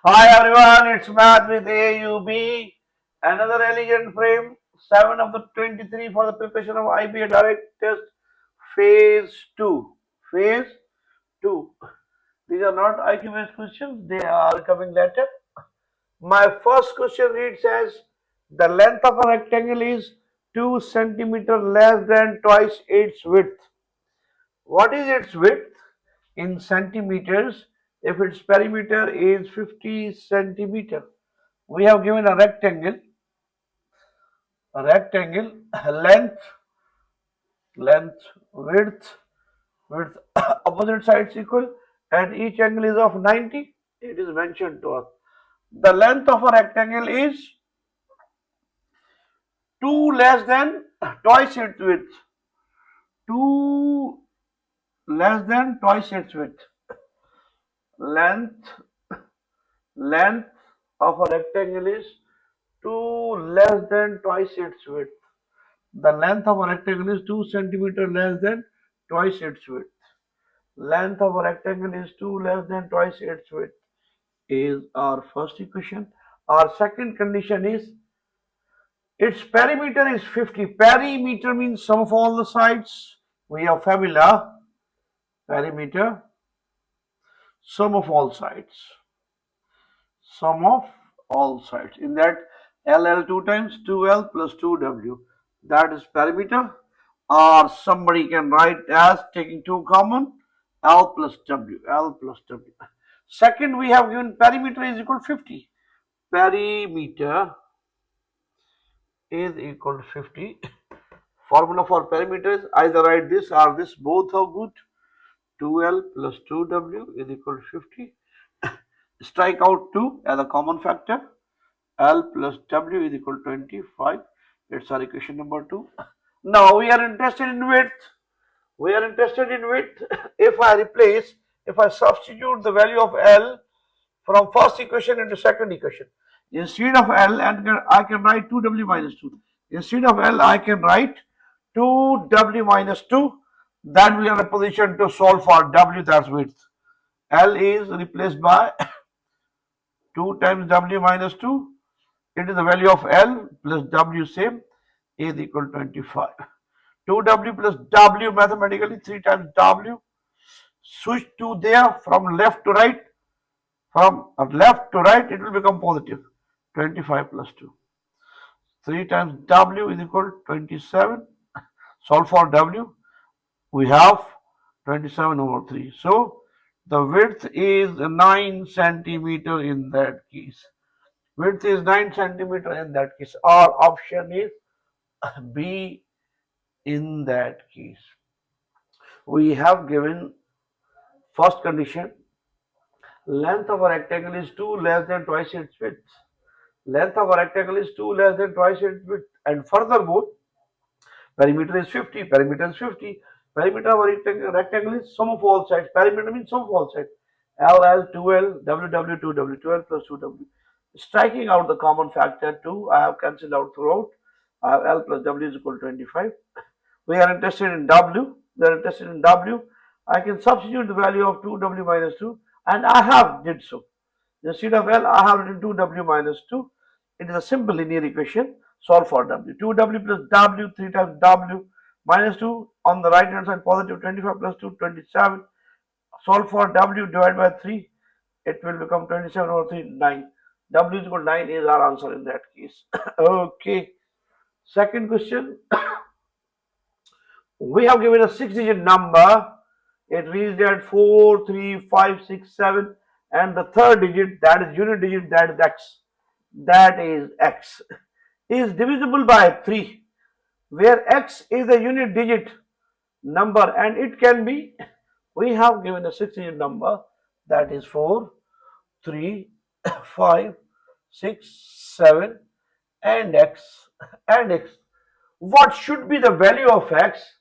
Hi everyone, it's Matt with AUB. Another elegant frame, 7 of the 23 for the preparation of IBA direct test phase 2. Phase 2. These are not IQ based questions, they are coming later. My first question reads as the length of a rectangle is 2 centimeter less than twice its width. What is its width in centimeters if its perimeter is 50 centimeter? We have given a rectangle, length, width, opposite sides equal, and each angle is of 90. It is mentioned to us. The length of a rectangle is 2 less than twice its width. 2 less than twice its width. Length length of a rectangle is 2 less than twice its width. The length of a rectangle is 2 centimeter less than twice its width. Length of a rectangle is 2 less than twice its width is our first equation. Our second condition is its perimeter is 50. Perimeter means sum of all the sides. We have formula perimeter sum of all sides. Sum of all sides. In that LL 2 times 2L plus 2W. That is perimeter. Or somebody can write as taking 2 common L plus W. L plus W. Second, we have given perimeter is equal to 50. Perimeter is equal to 50. Formula for perimeter is either write this or this. Both are good. 2L plus 2W is equal to 50. Strike out 2 as a common factor. L plus W is equal to 25. That's our equation number 2. Now we are interested in width. If I substitute the value of L from first equation into second equation, instead of L, and I can write 2W minus 2. Instead of L, I can write 2W minus 2. Then we are in a position to solve for W, that's width. L is replaced by 2 times W minus 2. It is the value of L plus W same is equal to 25. 2W plus W mathematically 3 times W. Switch to there from left to right. From left to right it will become positive. 25 plus 2. 3 times W is equal to 27. Solve for W. We have 27 over 3. So the width is 9 centimeter in that case. Width is 9 centimeter in that case. Our option is B in that case. We have given first condition, length of a rectangle is 2 less than twice its width. Length of a rectangle is 2 less than twice its width. And furthermore, perimeter is 50. Perimeter is 50. Perimeter of a rectangle is sum of all sides. Perimeter means sum of all sides. L, 2L, W, 2W, 12 plus 2W. Striking out the common factor 2, I have cancelled out throughout. I have L plus W is equal to 25. We are interested in W. I can substitute the value of 2W minus 2, and I have did so. Instead of L, I have written 2W minus 2. It is a simple linear equation. Solve for W. 2W plus W, 3 times W minus 2 on the right hand side, positive 25 plus 2, 27. Solve for W, divide by 3. It will become 27 over 3, 9. W is equal to 9 is our answer in that case. Okay. Second question. We have given a 6-digit number. It reached at 4, 3, 5, 6, 7, and the third digit, that is unit digit, that is X. That is X. Is divisible by 3, where X is a unit digit number, and it can be, we have given a 6-digit number, that is 4, 3, 5, 6, 7, and X. What should be the value of X?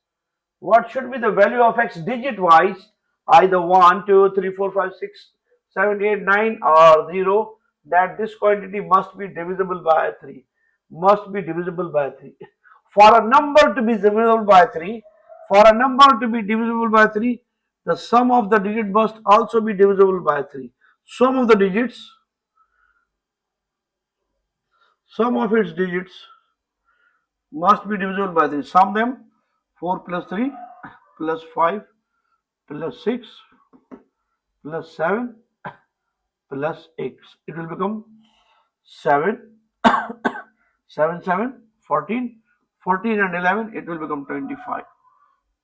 What should be the value of X digit wise? Either 1, 2, 3, 4, 5, 6, 7, 8, 9 or 0. That this quantity must be divisible by 3. Must be divisible by 3. For a number to be divisible by 3, the sum of the digit must also be divisible by 3. Sum of the digits Sum of its digits must be divisible by 3. Sum them. 4 plus 3 plus 5 plus 6 plus 7 plus 8. It will become 7, 7, 7, 14, 14 and 11, it will become 25.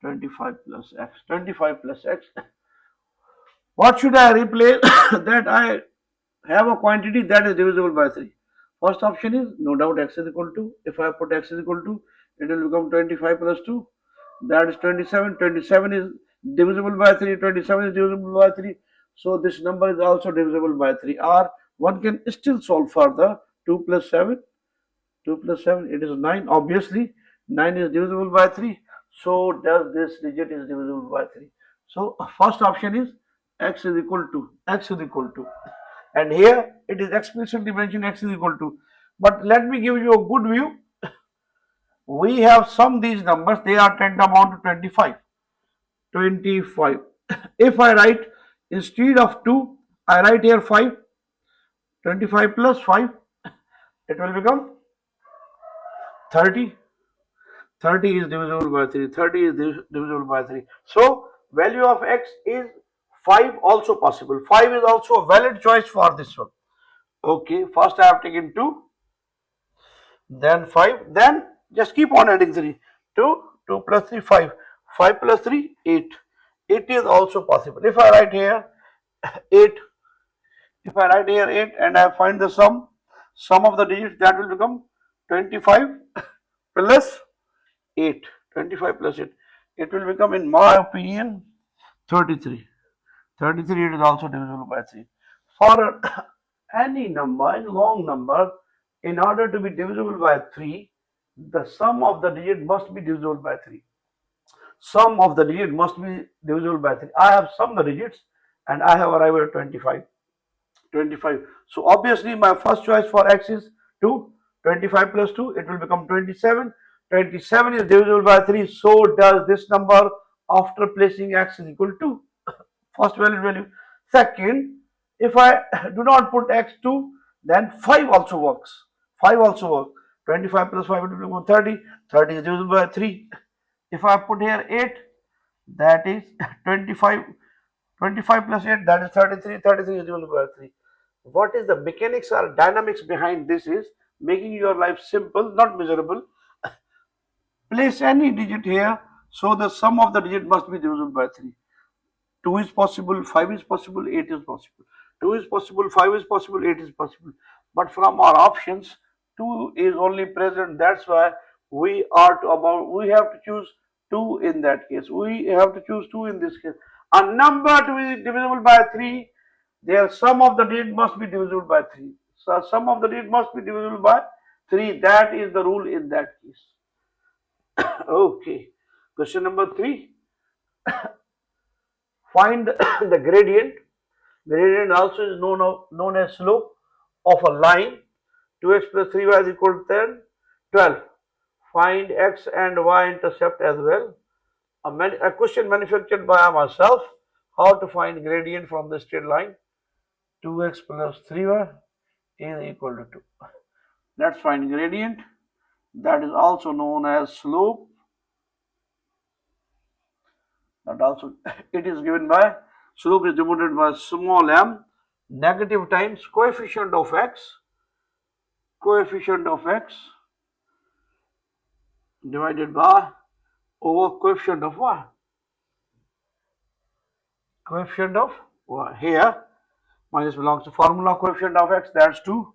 25 plus x, 25 plus x. What should I replace that I have a quantity that is divisible by 3? First option is no doubt x is equal to, if I put x is equal to, it will become 25 plus 2, that is 27. 27 is divisible by 3, 27 is divisible by 3. So this number is also divisible by 3. Or one can still solve further. 2 plus 7, 2 plus 7, it is 9. Obviously, 9 is divisible by 3. So does this digit is divisible by 3. So first option is x is equal to, x is equal to. And here it is explicitly mentioned x is equal to. But let me give you a good view. We have summed these numbers, they are tantamount to 25. 25. If I write instead of 2, I write here 5. 25 plus 5, it will become 30. 30 is divisible by 3. 30 is divisible by 3. So value of x is 5 also possible. 5 is also a valid choice for this one. Okay, first I have taken 2, then 5, then just keep on adding 3. 2, 2 plus 3, 5. 5 plus 3, 8. 8 is also possible. If I write here 8, if I write here 8 and I find the sum of the digits, that will become 25 plus 8. 25 plus 8. It will become, in my opinion, 33. 33, it is also divisible by 3. For any number, any long number, in order to be divisible by 3, the sum of the digit must be divisible by 3. Sum of the digit must be divisible by 3. I have summed the digits and I have arrived at 25. 25. So obviously my first choice for x is 2. 25 plus 2, it will become 27. 27 is divisible by 3. So does this number after placing x is equal to. First valid value. Second, if I do not put x2, then 5 also works. 5 also works. 25 plus 5 will become 30. 30 is divisible by 3. If I put here 8, that is 25. 25 plus 8, that is 33. 33 is divisible by 3. What is the mechanics or dynamics behind this is making your life simple, not miserable. Place any digit here, so the sum of the digit must be divisible by 3. 2 is possible, 5 is possible, 8 is possible. 2 is possible, 5 is possible, 8 is possible. But from our options, 2 is only present. That's why we have to choose 2 in that case. We have to choose 2 in this case. A number to be divisible by 3, their sum of the digit must be divisible by 3. So sum of the digit must be divisible by 3. That is the rule in that case. Okay. Question number 3. Find the gradient. Gradient also is known as slope of a line. 2x plus 3y is equal to 10, 12. Find x and y intercept as well. A question manufactured by myself. How to find gradient from the straight line. 2x plus 3y is equal to 2. Let's find gradient. That is also known as slope. That also it is given by, slope is denoted by small m, negative times coefficient of x divided by over coefficient of y. Coefficient of y. Here minus belongs to formula. Coefficient of x, that's 2,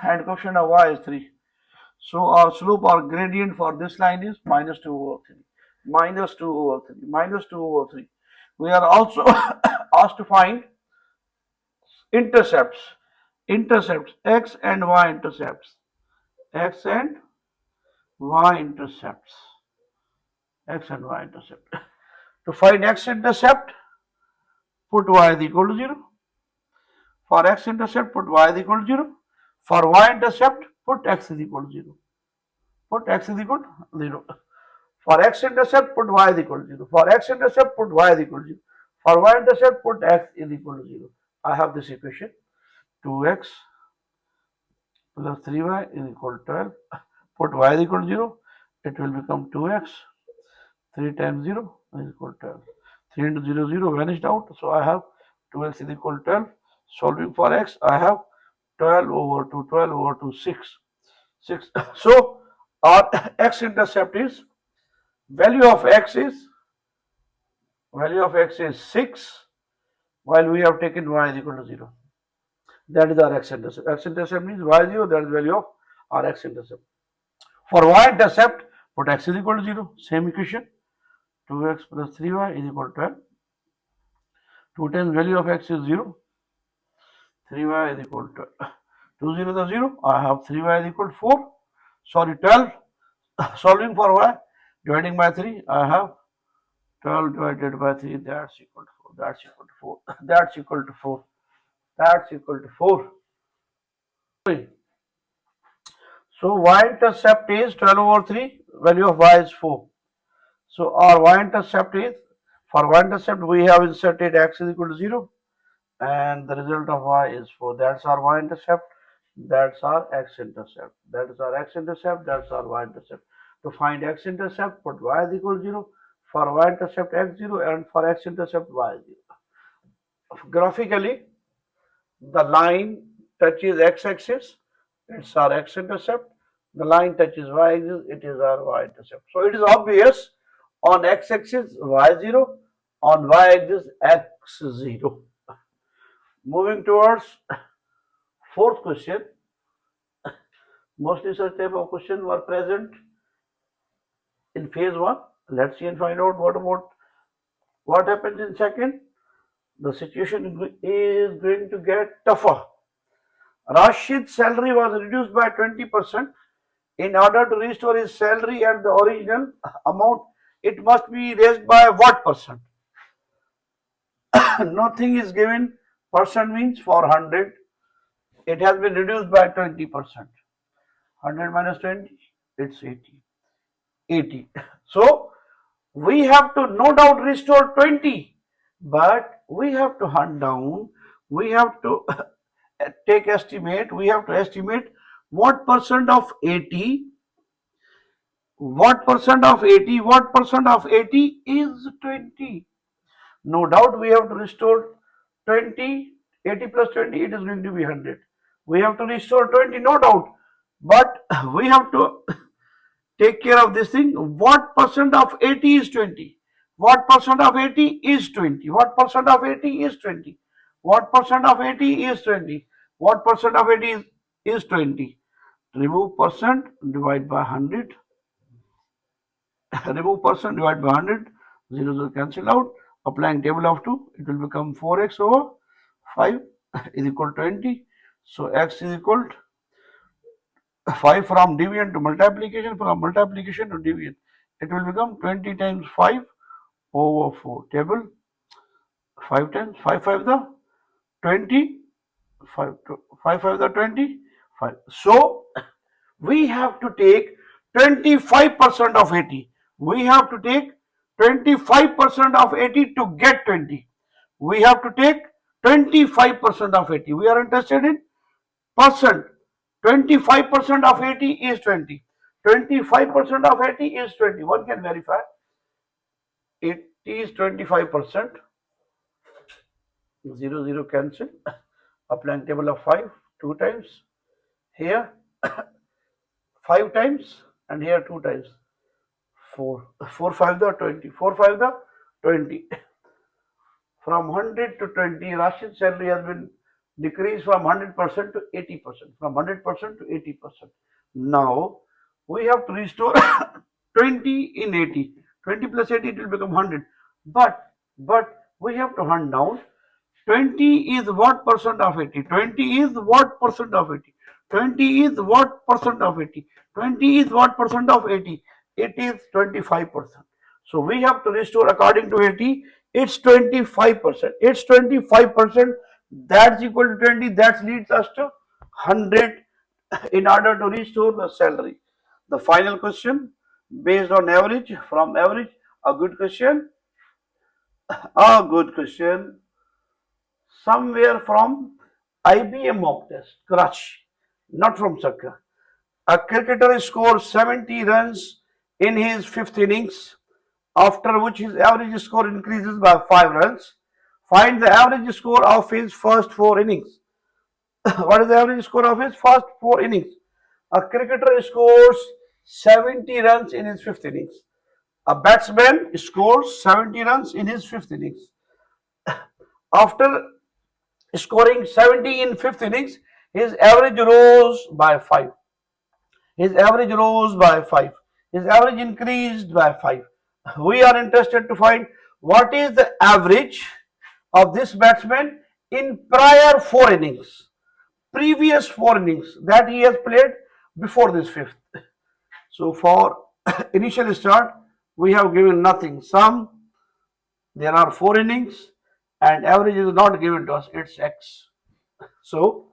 and coefficient of y is 3. So our slope or gradient for this line is minus 2 over 3. Minus 2 over 3. Minus 2 over 3. We are also asked to find intercepts. Intercepts, x and y intercepts. X and y intercepts. X and y intercept. To find x intercept, put y is equal to 0. For x intercept, put y is equal to 0. For y intercept, put x is equal to 0. Put x is equal to 0. For x intercept, put y is equal to 0. For x intercept, put y is equal to 0. For y intercept, put x is equal to 0. I have this equation. 2x plus 3y is equal to 12. Put y is equal to 0, it will become 2x. 3 times 0 is equal to 12. 3 into 0, 0 vanished out. So I have 2x is equal to 12. Solving for x, I have 12 over 2, 12 over 2, 6. 6. So our x-intercept is, value of x is 6, while we have taken y is equal to 0. That is our x-intercept. X-intercept means y 0, that is value of our x-intercept. For y-intercept, put x is equal to 0, same equation. 2x plus 3y is equal to 12. 2 times value of x is 0. 3y is equal to 2 0 is 0. I have 3y is equal to 4. Sorry, 12. Solving for y, dividing by 3, I have 12 divided by 3. That's equal to 4. That's equal to 4. That's equal to 4. That's equal to 4. So y-intercept is 12 over 3. Value of y is 4. So our y-intercept is, for y-intercept we have inserted x is equal to 0. And the result of y is 4. That's our y-intercept. That's our x-intercept. That is our x-intercept. That's our y-intercept. To find x-intercept, put y is equal to 0. For y-intercept, x 0, and for x-intercept, y 0. Graphically, the line touches x-axis. It's our x-intercept. The line touches y-axis. It is our y-intercept. So it is obvious, on x-axis y 0, on y-axis x 0. Moving towards fourth question. Mostly such type of questions were present in phase 1. Let's see and find out what happens in second. The situation is going to get tougher. Rashid's salary was reduced by 20%. In order to restore his salary at the original amount, it must be raised by what percent? Nothing is given. Percent means for 100. It has been reduced by 20%. 100 minus 20, it's 80. 80. So we have to no doubt restore 20, but we have to hunt down, we have to take estimate, we have to estimate what percent of 80, what percent of 80, what percent of 80 is 20. No doubt we have to restore 20, 80 plus 20, it is going to be 100. We have to restore 20, no doubt, but we have to take care of this thing. What percent of 80 is 20? What percent of 80 is 20? What percent of 80 is 20? What percent of 80 is 20? What percent of 80 is 20? Remove percent, divide by 100. Remove percent, divide by 100. 0 will cancel out. Applying table of 2, it will become 4x over 5 is equal to 20. So x is equal to 5 from division to multiplication, from multiplication to division. It will become 20 times 5 over 4. Table 5 times 5 5 the 20, 5 5 the 20, 5. So we have to take 25% of 80. We have to take 25% of 80 to get 20. We have to take 25% of 80. We are interested in percent. 25% of 80 is 20. 25% of 80 is 20. One can verify. It is 25%. 0 0 cancel. Applying table of 5 2 times. Here 5 times and here 2 times. 4 4 5 the 20. 4 5 the 20. From 100 to 20, Rashid's salary has been decreased from 100% to 80%. From 100% to 80%. Now we have to restore 20 in 80. 20 plus 80, it will become 100. But we have to hunt down 20 is what percent of 80? 20 is what percent of 80? 20 is what percent of 80? 20 is what percent of 80? It is 25%. So we have to restore according to 80. It's 25%. It's 25%. That's equal to 20. That leads us to 100 in order to restore the salary. The final question based on average, from average, a good question. A good question. Somewhere from IBA mock test, Karachi. not from soccer. A cricketer scores 70 runs in his fifth innings, after which his average score increases by 5 runs. Find the average score of his first 4 innings. What is the average score of his first 4 innings? A cricketer scores 70 runs in his fifth innings. A batsman scores 70 runs in his fifth innings. After scoring 70 in fifth innings, his average rose by 5. His average rose by 5. His average increased by 5. We are interested to find what is the average of this batsman in prior 4 innings, previous 4 innings that he has played before this fifth. So for initial start, we have given nothing. There are 4 innings and average is not given to us, it's X. So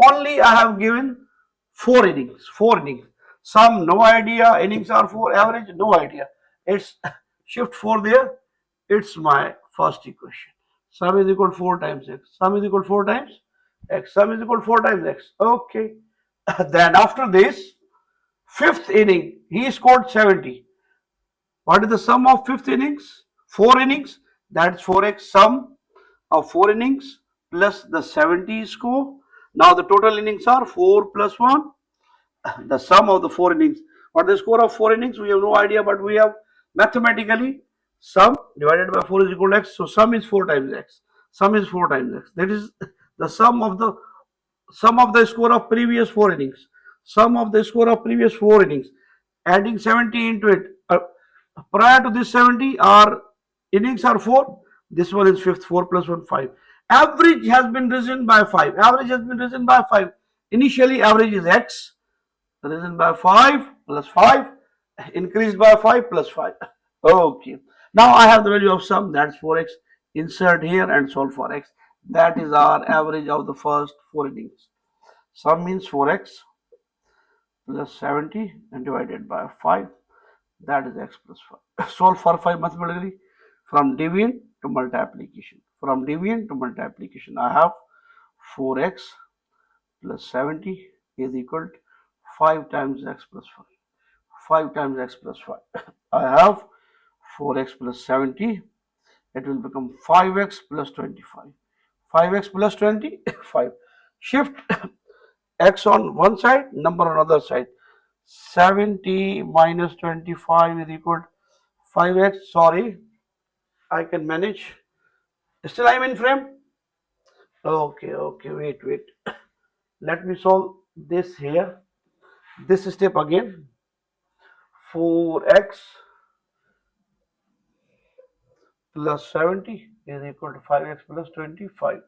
only I have given 4 innings, 4 innings. Some no idea, innings are 4, average no idea. It's shift 4 there, it's my first equation. Sum is equal to 4 times X, sum is equal to 4 times X, sum is equal to 4 times X. Okay. Then after this, fifth inning, he scored 70. What is the sum of fifth innings? 4 innings, that's 4x sum of 4 innings plus the 70 score. Now the total innings are 4 plus 1, the sum of the 4 innings. What is the score of 4 innings? We have no idea, but we have mathematically sum divided by 4 is equal to x. So sum is 4 times x. Sum is 4 times x. That is the sum of the score of previous 4 innings. Sum of the score of previous 4 innings. Adding 70 into it. Prior to this 70, our innings are 4. This one is fifth, 4 plus 1, 5. Average has been risen by 5. Average has been risen by 5. Initially, average is x, risen by 5 plus 5, increased by 5 plus 5. Okay. Now I have the value of sum, that's 4x. Insert here and solve for x. That is our average of the first 4 innings. Sum means 4x plus 70 and divided by 5. That is x plus 5. Solve for 5 mathematically. From division to multiplication. From division to multiplication, I have 4x plus 70 is equal to 5 times x plus 5. 5 times x plus 5. I have 4x plus 70. It will become 5x plus 25. 5x plus 25. Shift x on one side, number on other side. 70 minus 25 is equal to 5x. Sorry, I can manage. Still I'm in frame? Okay, wait. Let me solve this here. This step again. 4x plus 70 is equal to 5x plus 25.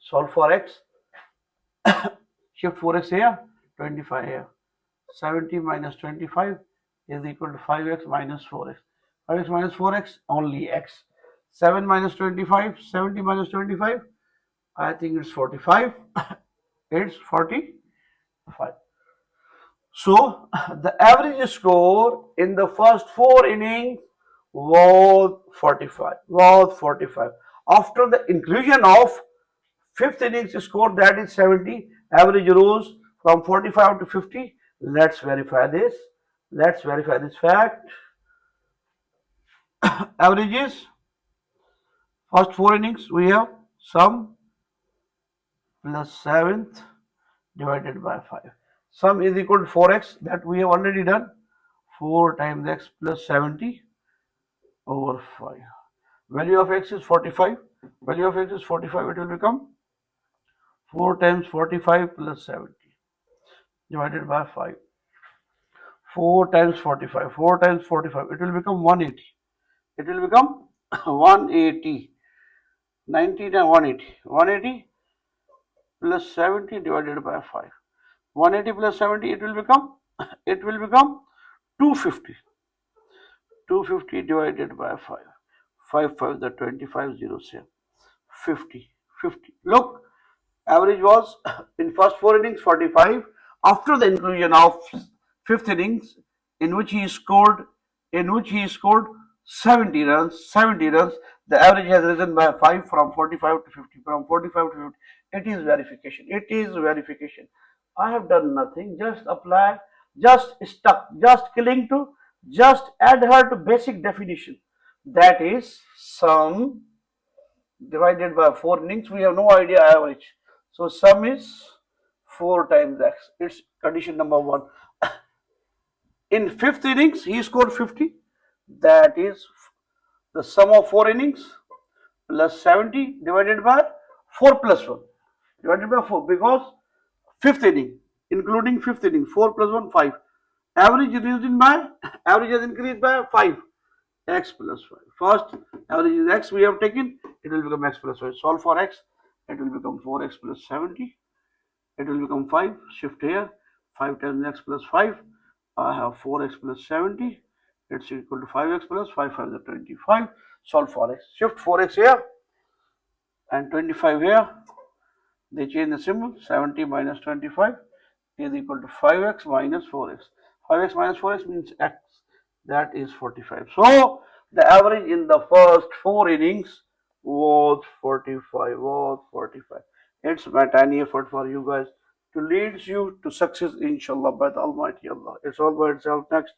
Solve for x. Shift 4x here, 25 here. 70 minus 25 is equal to 5x minus 4x. 5x minus 4x, only x. 7 minus 25, 70 minus 25, I think it's 45. It's 45. So the average score in the first 4 innings was 45. After the inclusion of fifth innings score, that is 70, average rose from 45 to 50. Let's verify this. Fact. Averages. First 4 innings we have sum plus 7th divided by 5. Sum is equal to 4x, that we have already done. 4 times x plus 70 over 5. Value of x is 45. Value of x is 45. It will become 4 times 45 plus 70 divided by 5. 4 times 45. 4 times 45. It will become 180. It will become 180. 90 times 180. 180 plus 70 divided by 5. 180 plus 70, it will become 250. 250 divided by 5. 5 5 the 25 zeros here. 50. Look, average was in first 4 innings 45. After the inclusion of fifth innings, in which he scored 70 runs, 70 runs. The average has risen by 5 from 45 to 50, from 45 to 50. It is verification. It is verification. I have done nothing. Just apply, just stuck, just cling to, just adhere to basic definition. That is sum divided by 4 innings. We have no idea average. So sum is 4 times x. It's condition number 1. In 5th innings, he scored 50. That is the sum of 4 innings plus 70 divided by 4 plus 1 divided by 4, because 5th inning, including 5th inning, 4 plus 1, 5. Average reduced by, average has increased by 5. X plus 5. First average is x we have taken, it will become x plus 5. Solve for x, it will become 4x plus 70. It will become 5. Shift here, 5 times x plus 5. I have 4x plus 70. It's equal to 5x plus 5, 5 is 25. Solve for x. Shift 4x here and 25 here. They change the symbol. 70 minus 25 is equal to 5x minus 4x. 5x minus 4x means x. That is 45. So the average in the first 4 innings was 45. Was 45. It's my tiny effort for you guys to lead you to success, inshallah, by the Almighty Allah. It's all by itself. Next.